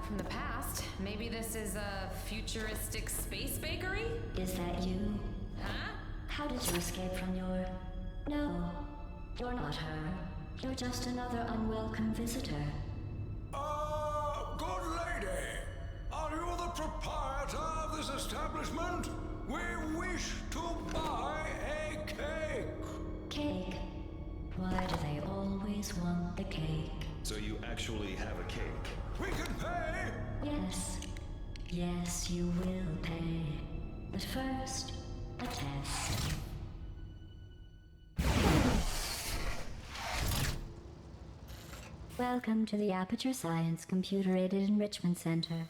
back from the past. Maybe this is a futuristic space bakery? Is that you? Huh? How did you escape from your... No, you're not her. You're just another unwelcome visitor. Good lady. Are you the proprietor of this establishment? We wish to buy a cake. Cake? Why do they always want the cake? So you actually have a cake? We can pay. Yes. Yes, you will pay. But first, a test. Welcome to the Aperture Science Computer-Aided Enrichment Center.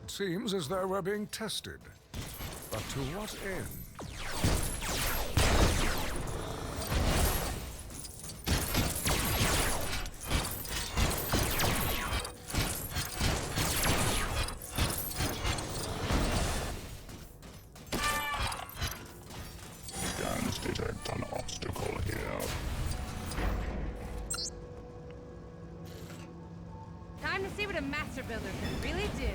It seems as though we're being tested. But to what end? Scans detect an obstacle here. Time to see what a master builder can really do.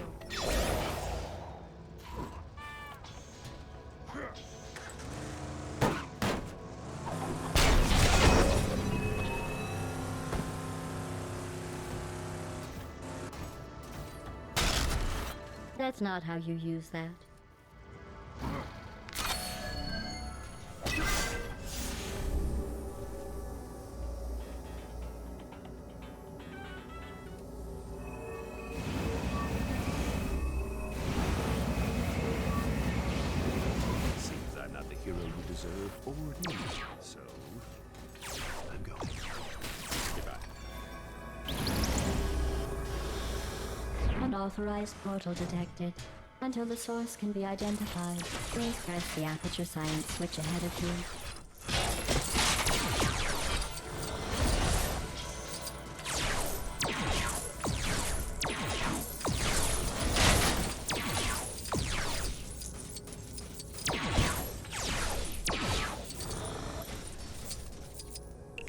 That's not how you use that. Seems I'm not the hero you deserve or need, so I'm going. Goodbye. Unauthorized portal detected. Until the source can be identified, please press the Aperture Science switch ahead of you.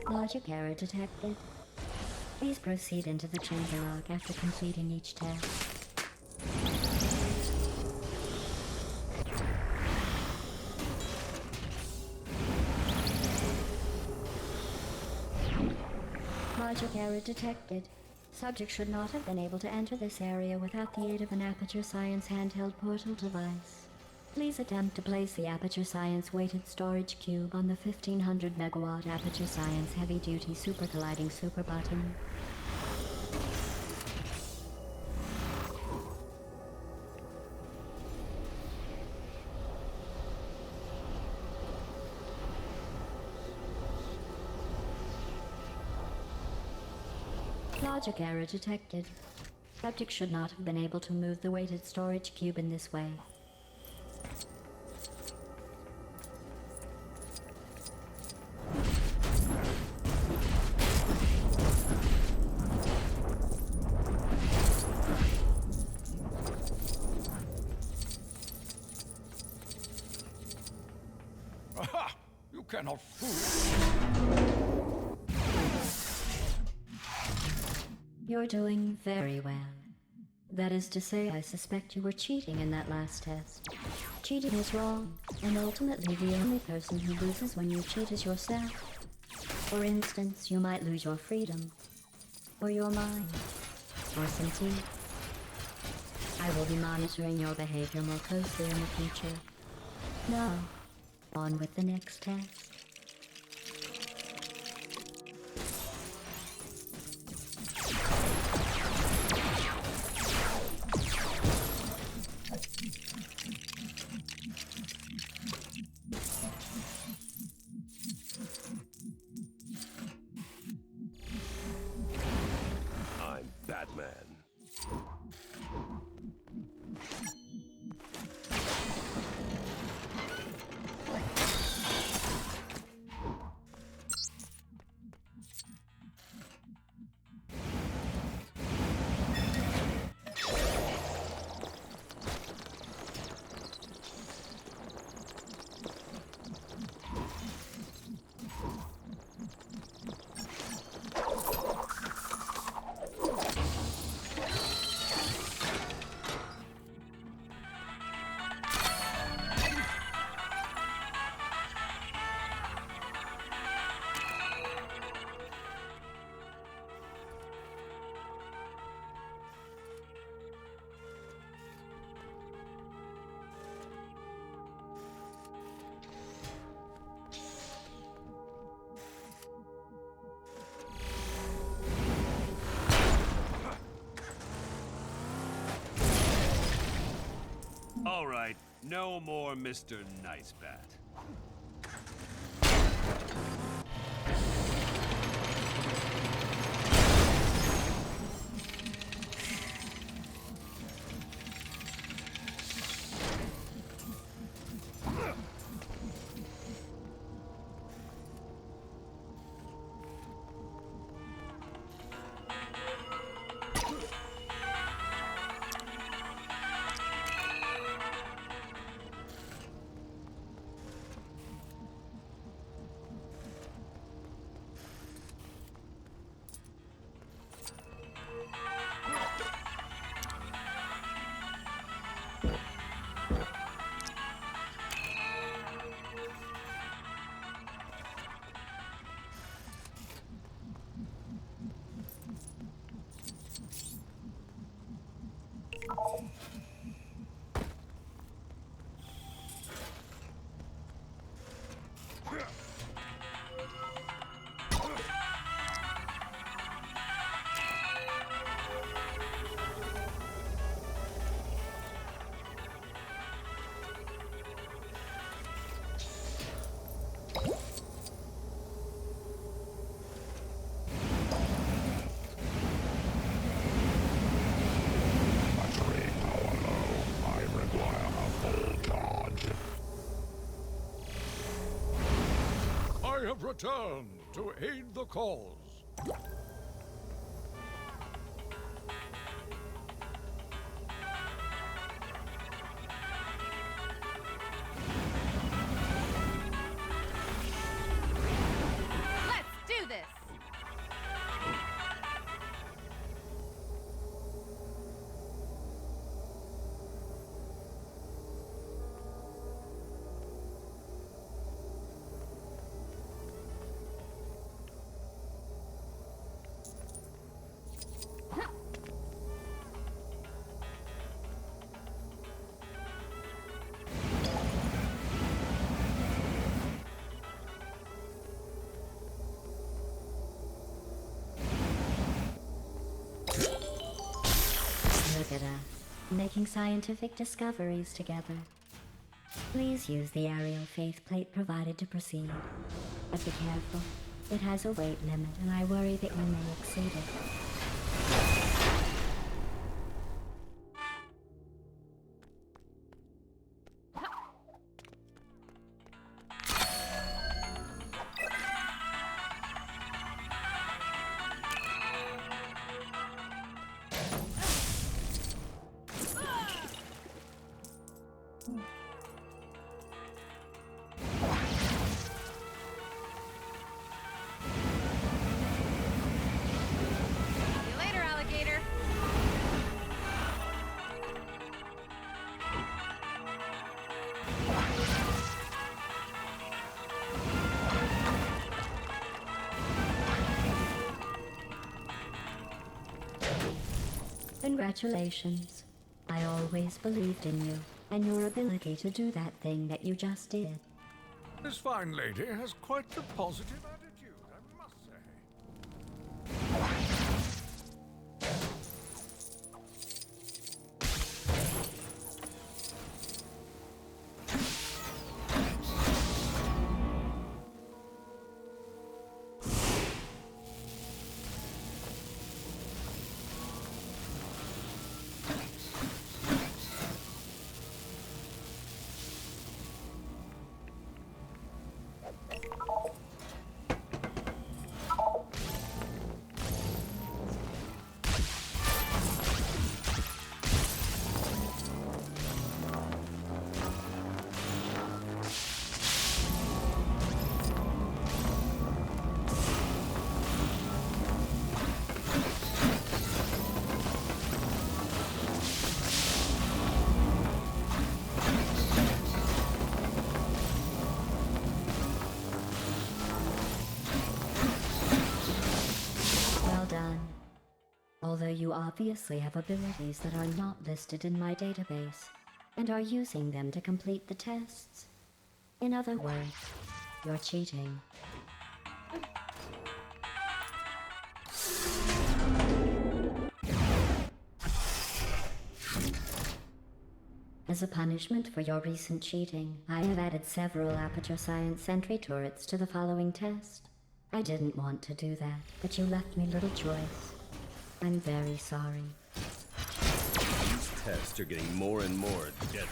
Logic error detected. Please proceed into the chamber log after completing each test. Logic error detected. Subject should not have been able to enter this area without the aid of an Aperture Science handheld portal device. Please attempt to place the Aperture Science weighted storage cube on the 1500 megawatt Aperture Science heavy-duty super colliding super button. Logic error detected. Subject should not have been able to move the weighted storage cube in this way. Aha! You cannot fool. You're doing very well. That is to say, I suspect you were cheating in that last test. Cheating is wrong, and ultimately the only person who loses when you cheat is yourself. For instance, you might lose your freedom, or your mind, or some teeth. I will be monitoring your behavior more closely in the future. Now, on with the next test. I'm Batman. All right, no more Mr. Nice Bat. Battery power low. I require a full charge. I have returned to aid the cause. Let's do this! Look at us, making scientific discoveries together. Please use the aerial faith plate provided to proceed. But be careful. It has a weight limit, and I worry that you may exceed it. See you later, alligator. Congratulations. I always believed in you, and your ability to do that thing that you just did. This fine lady has quite a positive attitude, I must say. Well done. Although you obviously have abilities that are not listed in my database, and are using them to complete the tests. In other words, you're cheating. As a punishment for your recent cheating, I have added several Aperture Science Sentry turrets to the following test. I didn't want to do that, but you left me little choice. I'm very sorry. These tests are getting more and more deadly.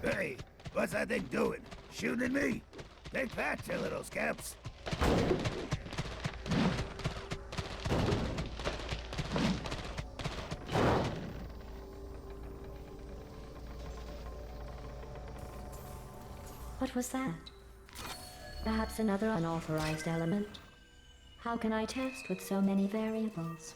Hey, what's that thing doing? Shooting at me? Take that, you little scamps. What was that? Perhaps another unauthorized element? How can I test with so many variables?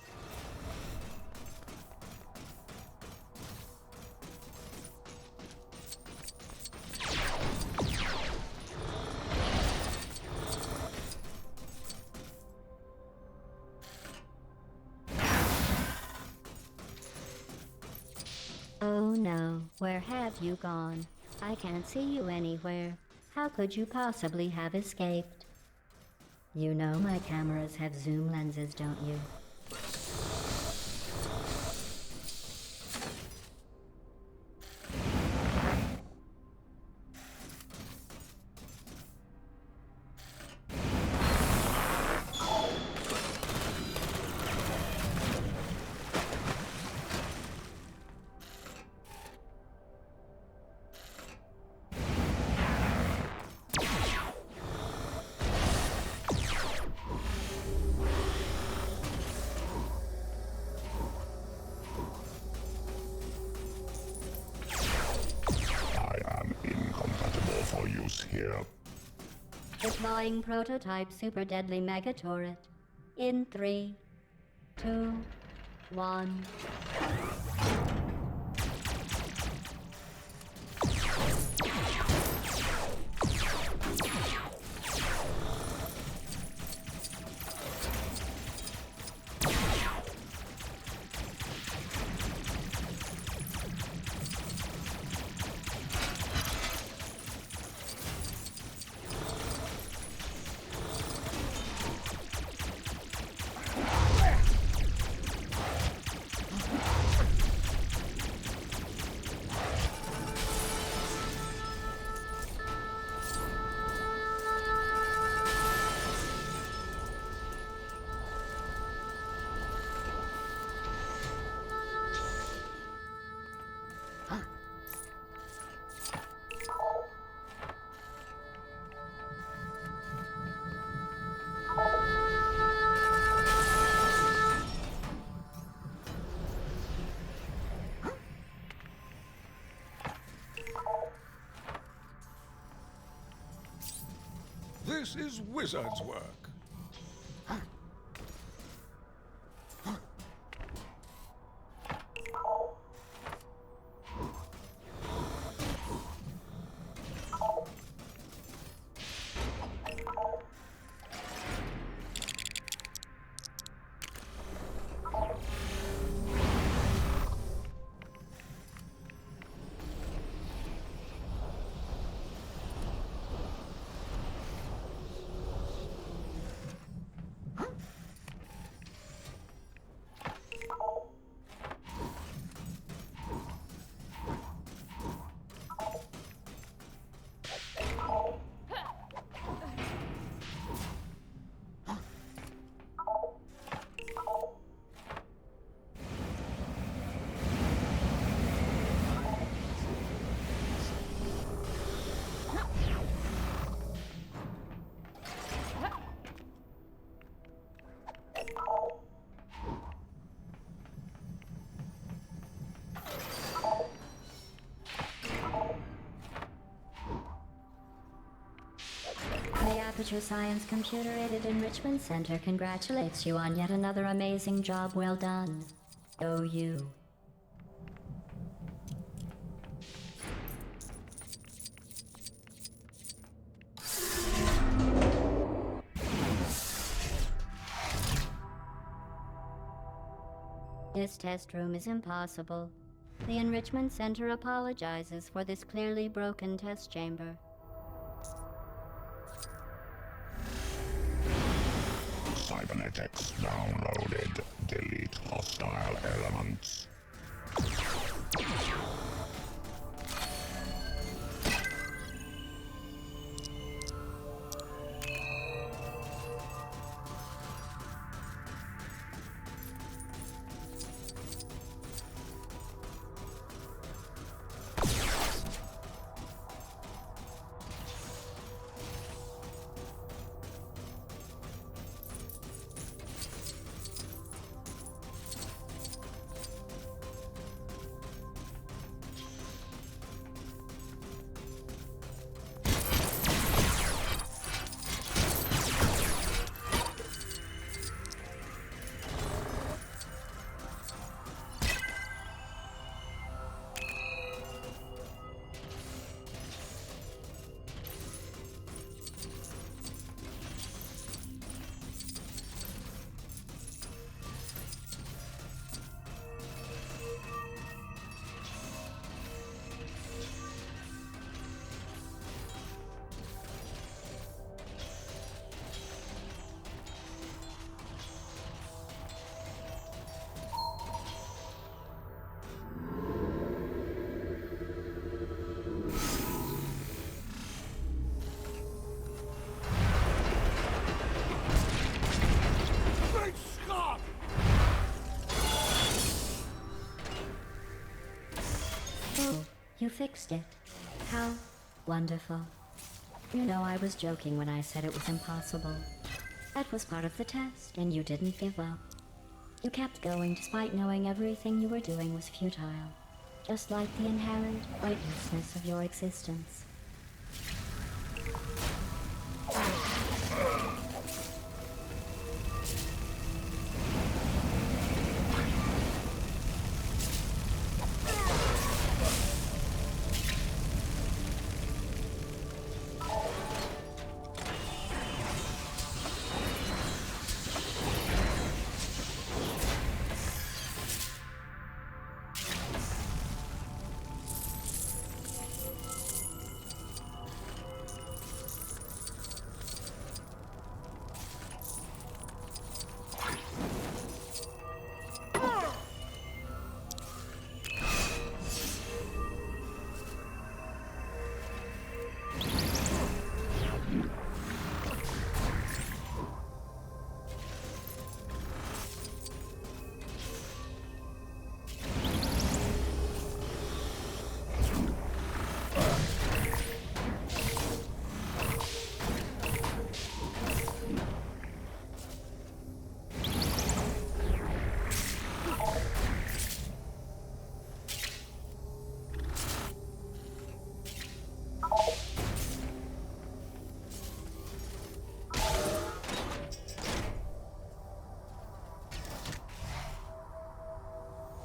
Oh no, where have you gone? I can't see you anywhere. How could you possibly have escaped? You know my cameras have zoom lenses, don't you? I am incompatible for use here. Deploying prototype super deadly mega turret. In 3, 2, 1. This is wizard's work. Aperture Science Computer-Aided Enrichment Center congratulates you on yet another amazing job well done. Go you. This test room is impossible. The Enrichment Center apologizes for this clearly broken test chamber. Cybernetics downloaded. Delete hostile elements. Oh, you fixed it. How wonderful. You know, I was joking when I said it was impossible. That was part of the test, and you didn't give up. You kept going despite knowing everything you were doing was futile. Just like the inherent weightlessness of your existence.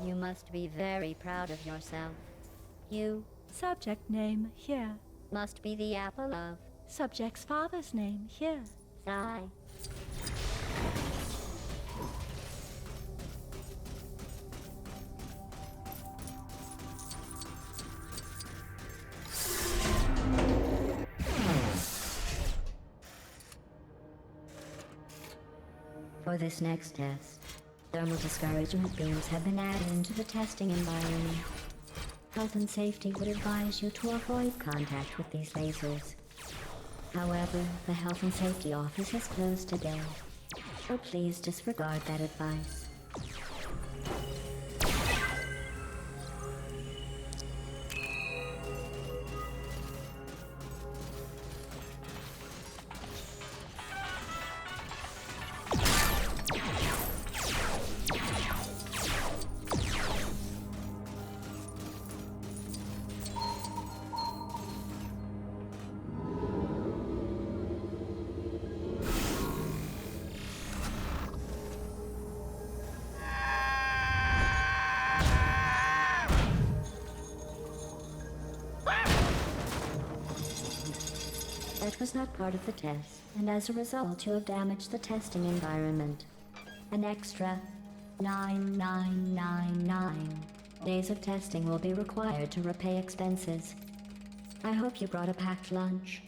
You must be very proud of yourself. You Subject name here. must be the apple of Subject's father's name here. Sigh. For this next test, thermal discouragement beams have been added into the testing environment. Health and safety would advise you to avoid contact with these lasers. However, the Health and Safety Office is closed today, so please disregard that advice. That was not part of the test, and as a result you have damaged the testing environment. An extra 9999 days of testing will be required to repay expenses. I hope you brought a packed lunch.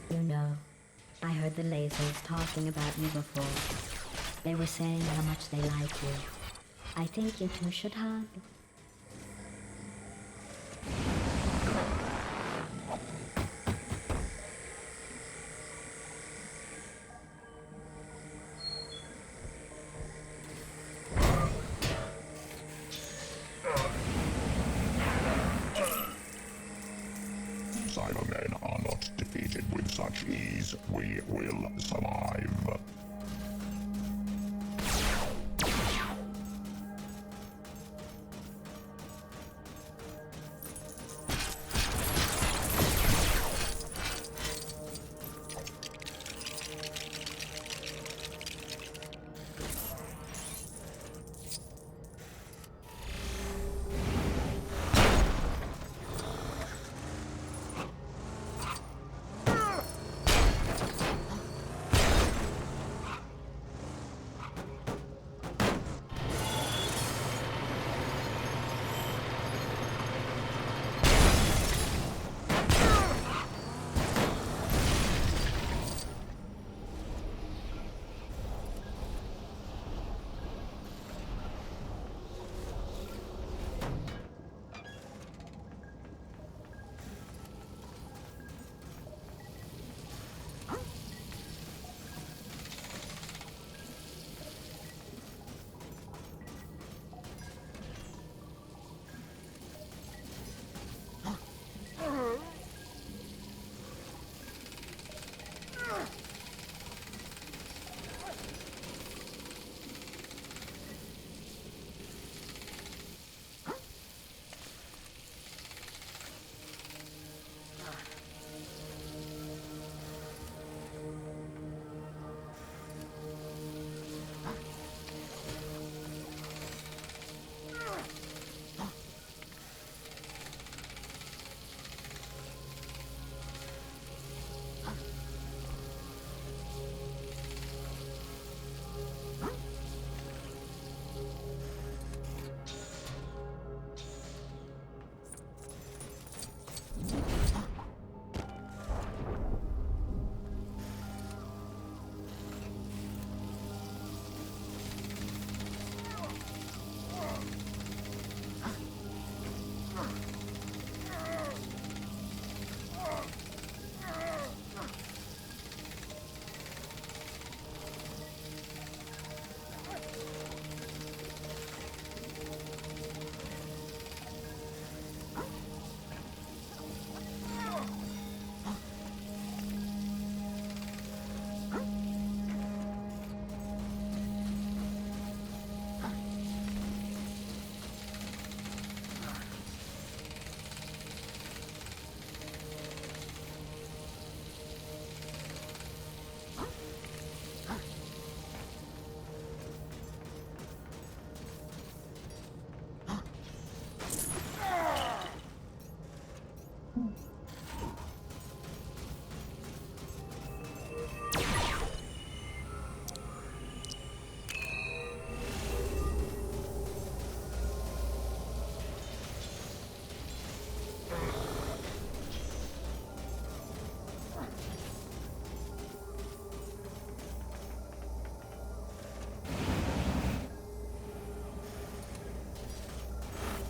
You know, I heard the lasers talking about you before. They were saying how much they like you. I think you two should hug. Cybermen are not defeated with such ease. We will survive.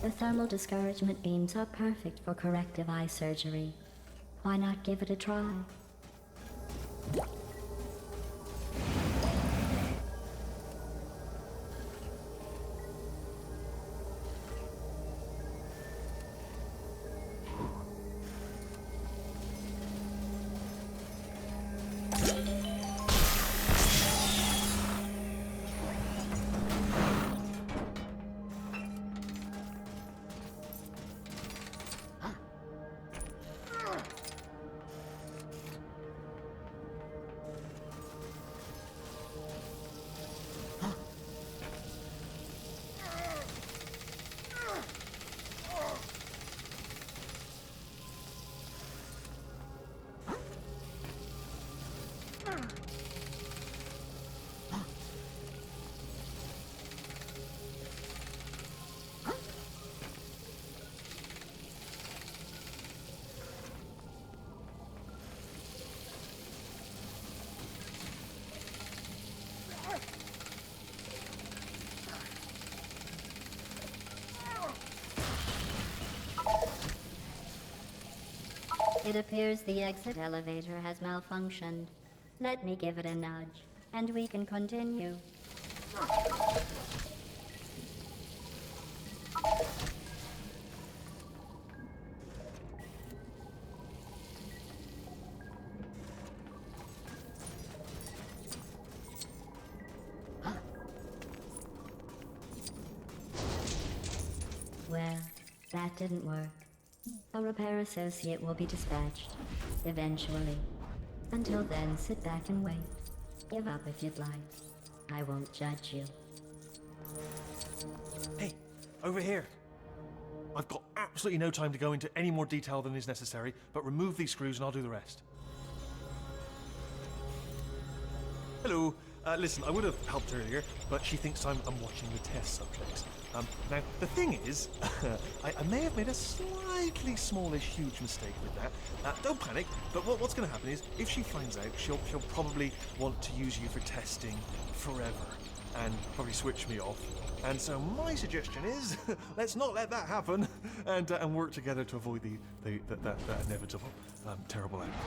The thermal discouragement beams are perfect for corrective eye surgery. Why not give it a try? It appears the exit elevator has malfunctioned. Let me give it a nudge, and we can continue. Well, that didn't work. A repair associate will be dispatched, eventually. Until then, sit back and wait. Give up if you'd like. I won't judge you. Hey, over here. I've got absolutely no time to go into any more detail than is necessary, but remove these screws and I'll do the rest. Hello. Listen, I would have helped earlier, but she thinks I'm watching the test subjects. Now, the thing is, I may have made a slightly smallish, huge mistake with that. Don't panic, but what's going to happen is, if she finds out, she'll probably want to use you for testing forever, and probably switch me off. And so my suggestion is, let's not let that happen, and work together to avoid that inevitable, terrible outcome.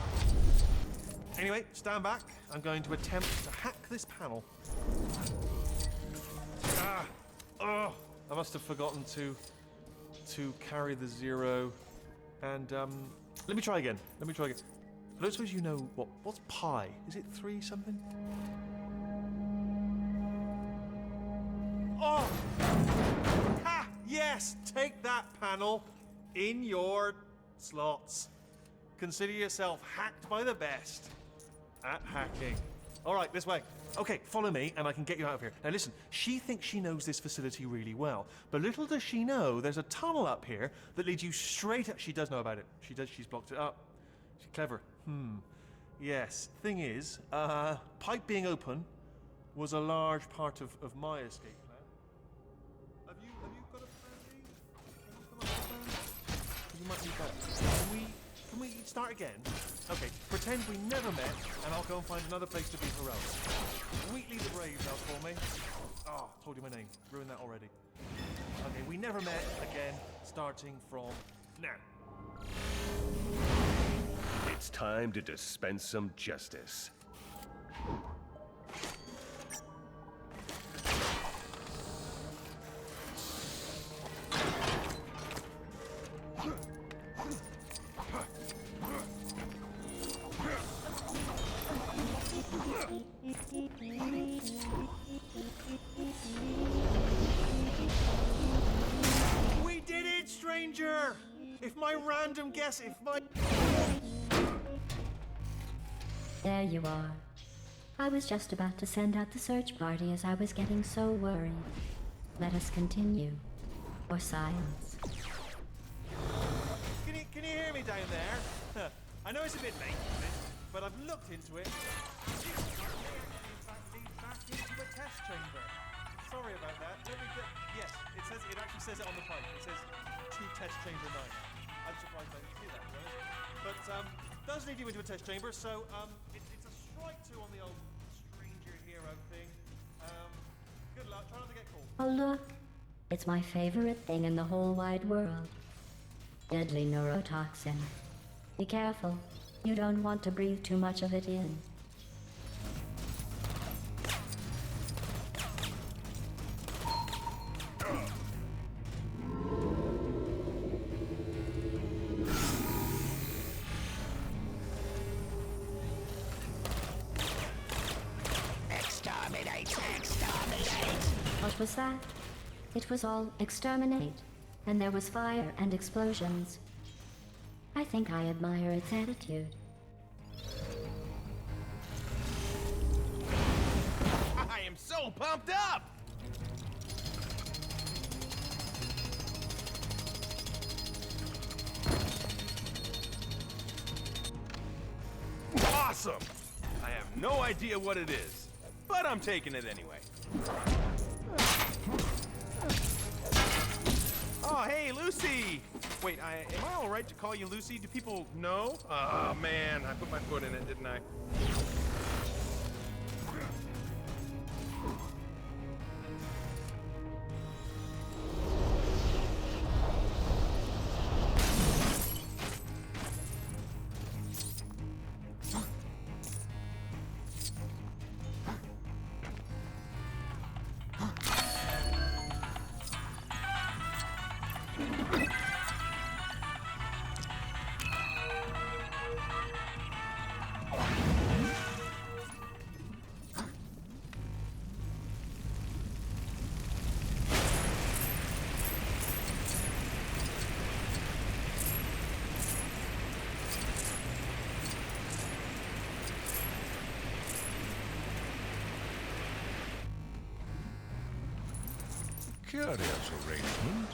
Anyway, stand back. I'm going to attempt to hack this panel. I must have forgotten to carry the 0. And let me try again. I don't suppose you know what's pi? Is it 3 something? Oh! Ha! Yes! Take that, panel. In your slots. Consider yourself hacked by the best at hacking. All right, this way. Okay, follow me and I can get you out of here. Now listen, she thinks she knows this facility really well, but little does she know there's a tunnel up here that leads you straight up. She does know about it. She's blocked it up. She's clever. Yes, thing is, pipe being open was a large part of my escape plan. Have you got a plan B? You might need that. Can we start again? Okay, pretend we never met, and I'll go and find another place to be heroic. Wheatley the Brave, thou call me. Oh, told you my name. Ruined that already. Okay, we never met again, starting from now. It's time to dispense some justice. We did it, stranger! If my random guess, There you are. I was just about to send out the search party as I was getting so worried. Let us continue. Or silence. Can you hear me down there? I know it's a bit late, but I've looked into it. Leads back into a test chamber. Sorry about that. Yes, it actually says it on the pipe. It says to test chamber 9. I'm surprised I didn't see that, to be honest. But does lead you into a test chamber, so it's a strike 2 on the old stranger hero thing. Good luck. Try not to get caught. Oh look, it's my favorite thing in the whole wide world. Deadly neurotoxin. Be careful. You don't want to breathe too much of it in. Exterminate! What was that? It was all exterminate, and there was fire and explosions. I think I admire its attitude. I am so pumped up! Awesome! I have no idea what it is, but I'm taking it anyway. Oh, hey, Lucy! Wait, am I all right to call you Lucy? Do people know? Oh, man, I put my foot in it, didn't I? Curious arrangement.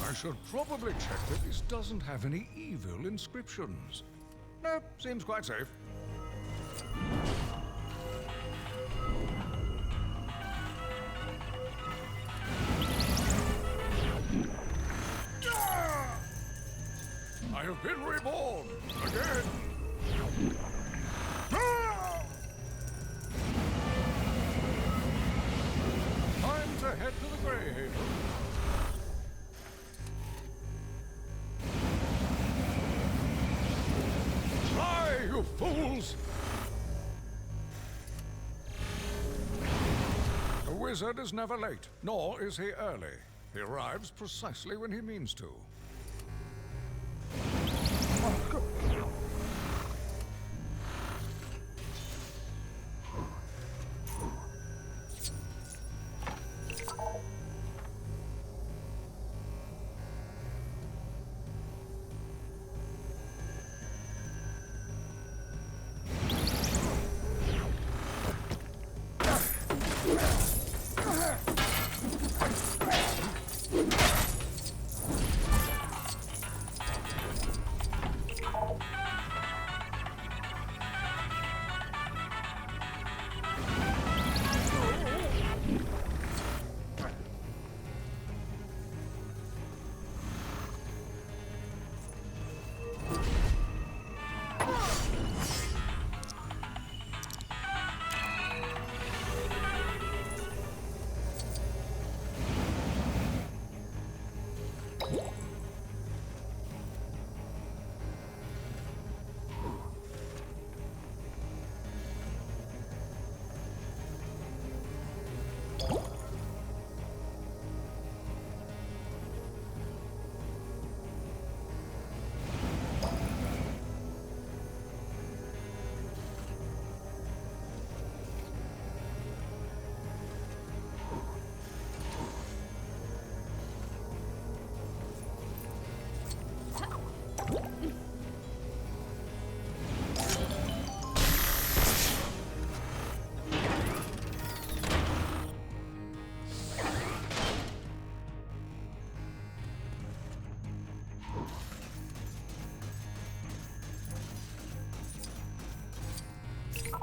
I should probably check that this doesn't have any evil inscriptions. No, seems quite safe. I have been reborn again. Time to head to the Grey Haven. You fools! A wizard is never late, nor is he early. He arrives precisely when he means to.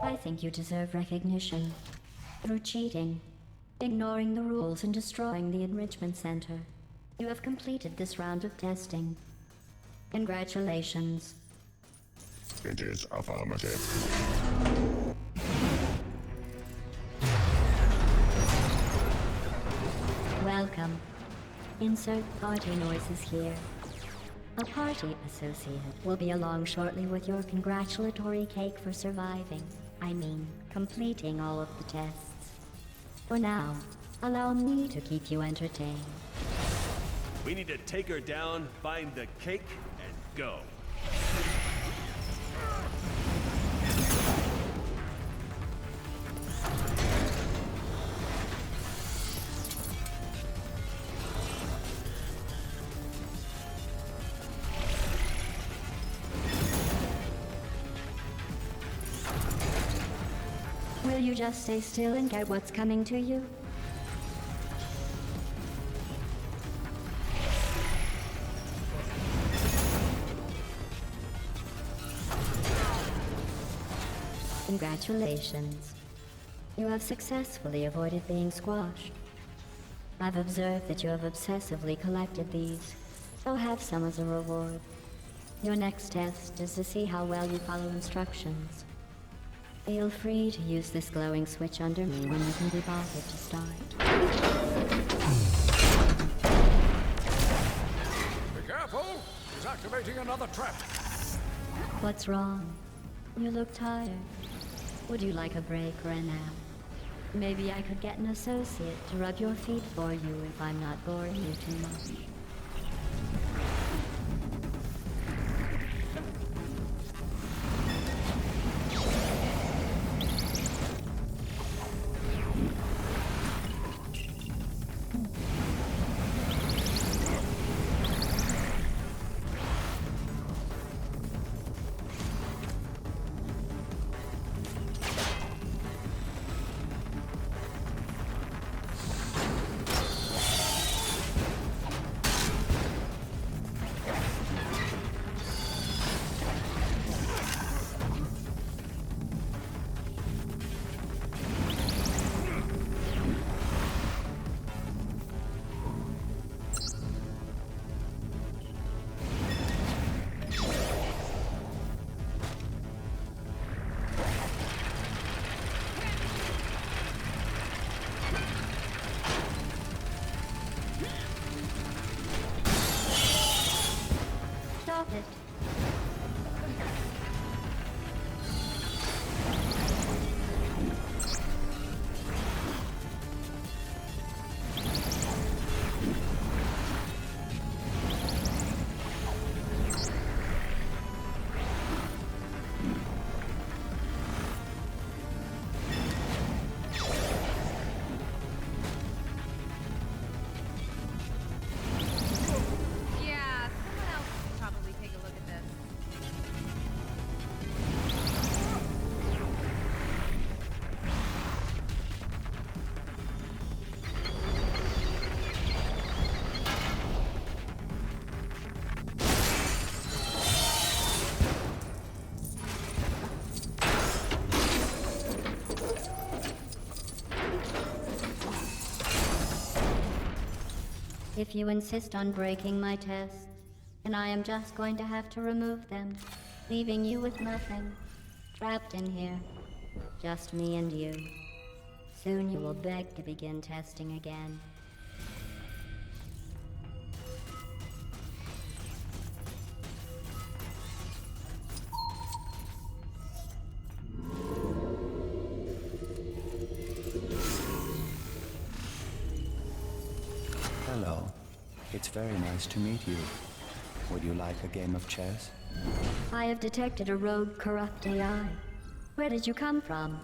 I think you deserve recognition. Through cheating, ignoring the rules, and destroying the Enrichment Center, you have completed this round of testing. Congratulations. It is affirmative. Welcome. Insert party noises here. A party associate will be along shortly with your congratulatory cake for surviving. I mean, completing all of the tests. For now, allow me to keep you entertained. We need to take her down, find the cake, and go. Will you just stay still and get what's coming to you? Congratulations. You have successfully avoided being squashed. I've observed that you have obsessively collected these, so have some as a reward. Your next test is to see how well you follow instructions. Feel free to use this glowing switch under me when you can be bothered to start. Be careful! He's activating another trap. What's wrong? You look tired. Would you like a break or a nap? Maybe I could get an associate to rub your feet for you if I'm not boring you too much. Stop it. Yeah, someone else should probably take a look at this. If you insist on breaking my tests, then I am just going to have to remove them, leaving you with nothing. Trapped in here. Just me and you. Soon you will beg to begin testing again. Hello. It's very nice to meet you. Would you like a game of chess? I have detected a rogue corrupt AI. Where did you come from?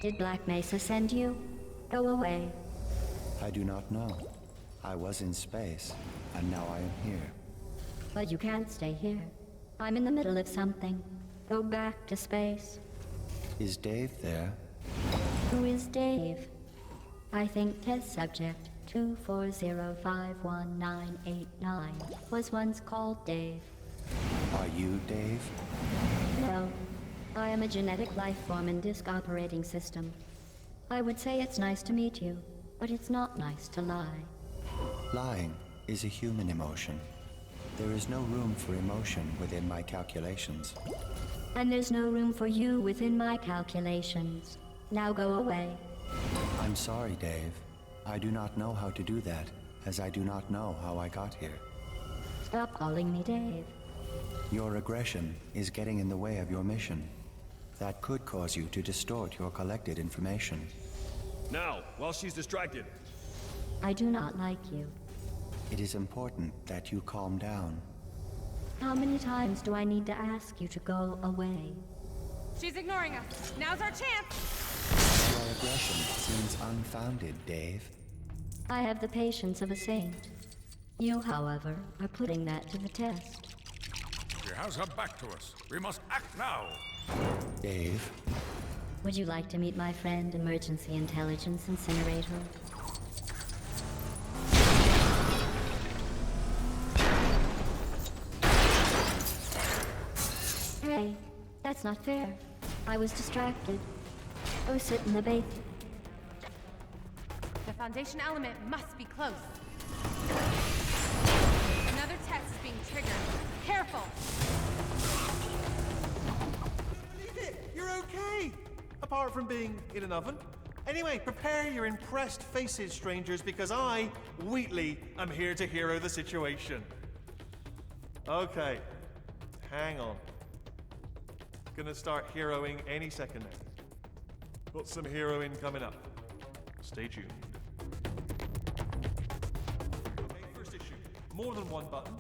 Did Black Mesa send you? Go away. I do not know. I was in space, and now I am here. But you can't stay here. I'm in the middle of something. Go back to space. Is Dave there? Who is Dave? I think test subject 240518989 was once called Dave. Are you Dave? No. I am a genetic life form in Disk Operating System. I would say it's nice to meet you, but it's not nice to lie. Lying is a human emotion. There is no room for emotion within my calculations. And there's no room for you within my calculations. Now go away. I'm sorry, Dave. I do not know how to do that, as I do not know how I got here. Stop calling me Dave. Your aggression is getting in the way of your mission. That could cause you to distort your collected information. Now, while she's distracted. I do not like you. It is important that you calm down. How many times do I need to ask you to go away? She's ignoring us. Now's our chance. Your aggression seems unfounded, Dave. I have the patience of a saint. You, however, are putting that to the test. She has her back to us. We must act now. Dave, Would you like to meet my friend, Emergency Intelligence Incinerator? Hey, that's not fair. I was distracted. Go sit in the base. The foundation element must be close. Another test is being triggered. Careful! Believe it! You're okay! Apart from being in an oven. Anyway, prepare your impressed faces, strangers, because I, Wheatley, am here to hero the situation. Okay. Hang on. Gonna start heroing any second now. Got some heroing coming up. Stay tuned. Okay, first issue. More than one button.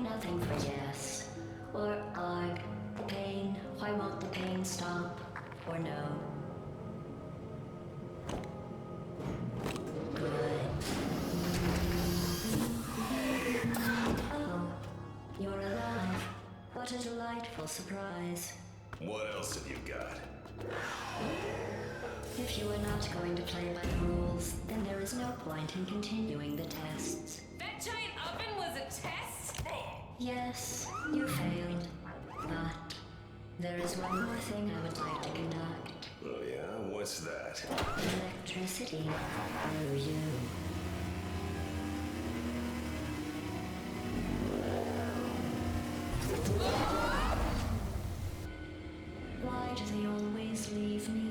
Nothing for yes. Or arg. The pain. Why won't the pain stop? Or no. Good. Oh, you're alive. What a delightful surprise. What else have you got? If you are not going to play by the rules, then there is no point in continuing the tests. That giant oven was a test? Yes, you failed. But there is one more thing I would like to conduct. Oh yeah? What's that? Electricity through you. Why do they always leave me?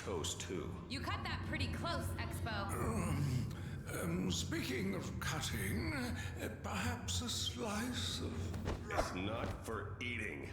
Toast too. You cut that pretty close, Expo. Speaking of cutting, perhaps a slice of... It's not for eating.